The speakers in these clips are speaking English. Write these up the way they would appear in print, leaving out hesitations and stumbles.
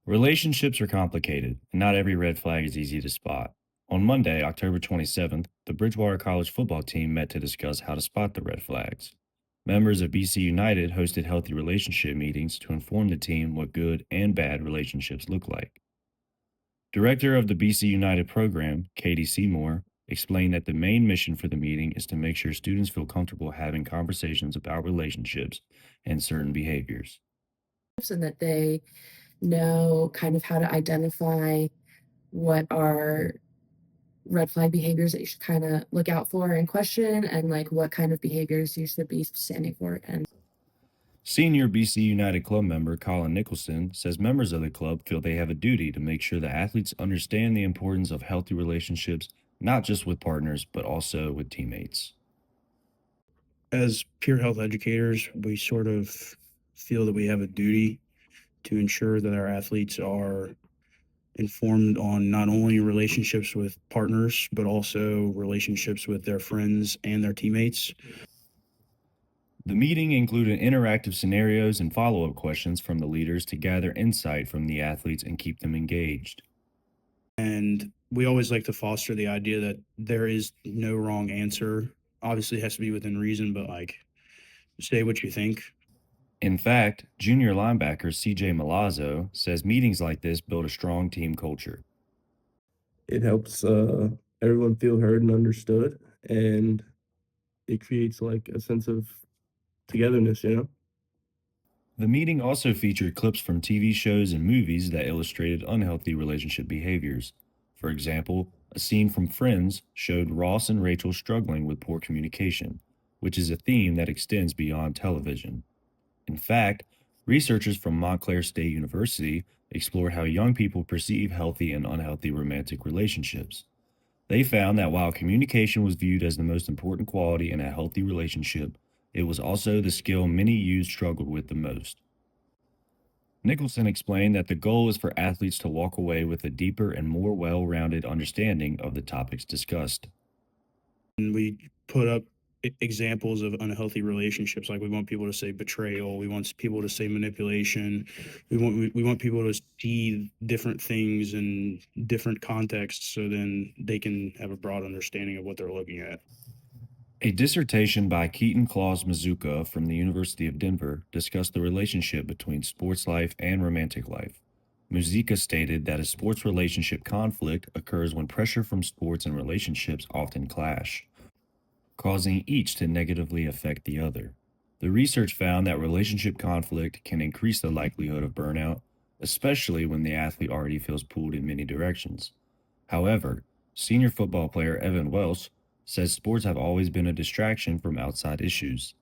Relationships are complicated, and not every red flag is easy to spot. On Monday, October 27th, the Bridgewater College football team met to discuss how to spot the red flags. Members of BC United hosted healthy relationship meetings to inform the team what good and bad relationships look like. Director of the BC United program, Katie Seymour, explained that the main mission for the meeting is to make sure students feel comfortable having conversations about relationships and certain behaviors. And that they know kind of how to identify what are red flag behaviors that you should kind of look out for and question, and like what kind of behaviors you should be standing for. And Senior BC United club member Colin Nicholson says members of the club feel they have a duty to make sure the athletes understand the importance of healthy relationships, not just with partners, but also with teammates. As peer health educators, we sort of feel that we have a duty to ensure that our athletes are informed on not only relationships with partners, but also relationships with their friends and their teammates. The meeting included interactive scenarios and follow up questions from the leaders to gather insight from the athletes and keep them engaged. And we always like to foster the idea that there is no wrong answer. Obviously, it has to be within reason, but like say what you think. In fact, junior linebacker CJ Milazzo says meetings like this build a strong team culture. It helps everyone feel heard and understood, and it creates like a sense of togetherness, you know? The meeting also featured clips from TV shows and movies that illustrated unhealthy relationship behaviors. For example, a scene from Friends showed Ross and Rachel struggling with poor communication, which is a theme that extends beyond television. In fact, researchers from Montclair State University explored how young people perceive healthy and unhealthy romantic relationships. They found that while communication was viewed as the most important quality in a healthy relationship, it was also the skill many youth struggled with the most. Nicholson explained that the goal is for athletes to walk away with a deeper and more well rounded understanding of the topics discussed. And we put up examples of unhealthy relationships. Like we want people to say betrayal. We want people to say manipulation. We want people to see different things in different contexts, so then they can have a broad understanding of what they're looking at. A dissertation by Keaton Claus Mazuka from the University of Denver discussed the relationship between sports life and romantic life. Muzica stated that a sports relationship conflict occurs when pressure from sports and relationships often clash, causing each to negatively affect the other. The research found that relationship conflict can increase the likelihood of burnout, especially when the athlete already feels pulled in many directions. However, senior football player Evan Welsh says sports have always been a distraction from outside issues.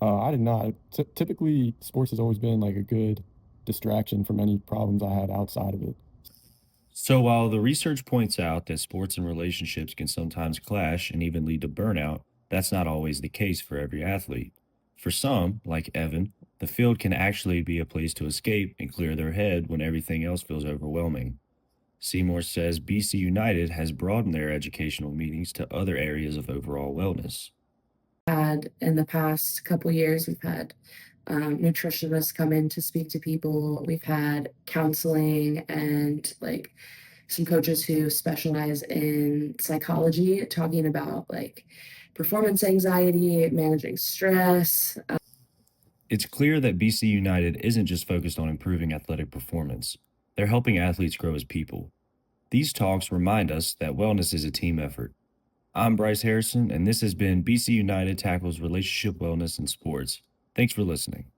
I did not. Typically, sports has always been like a good distraction from any problems I had outside of it. So, while the research points out that sports and relationships can sometimes clash and even lead to burnout, that's not always the case for every athlete. For some, like Evan, the field can actually be a place to escape and clear their head when everything else feels overwhelming. Seymour says BC United has broadened their educational meetings to other areas of overall wellness. had in the past couple years, we've had nutritionists come in to speak to people. We've had counseling and like some coaches who specialize in psychology talking about like performance anxiety, managing stress. It's clear that BC United isn't just focused on improving athletic performance, they're helping athletes grow as people. These talks remind us that wellness is a team effort. I'm Bryce Harrison, and this has been BC United Tackles Relationship Wellness in Sports. Thanks for listening.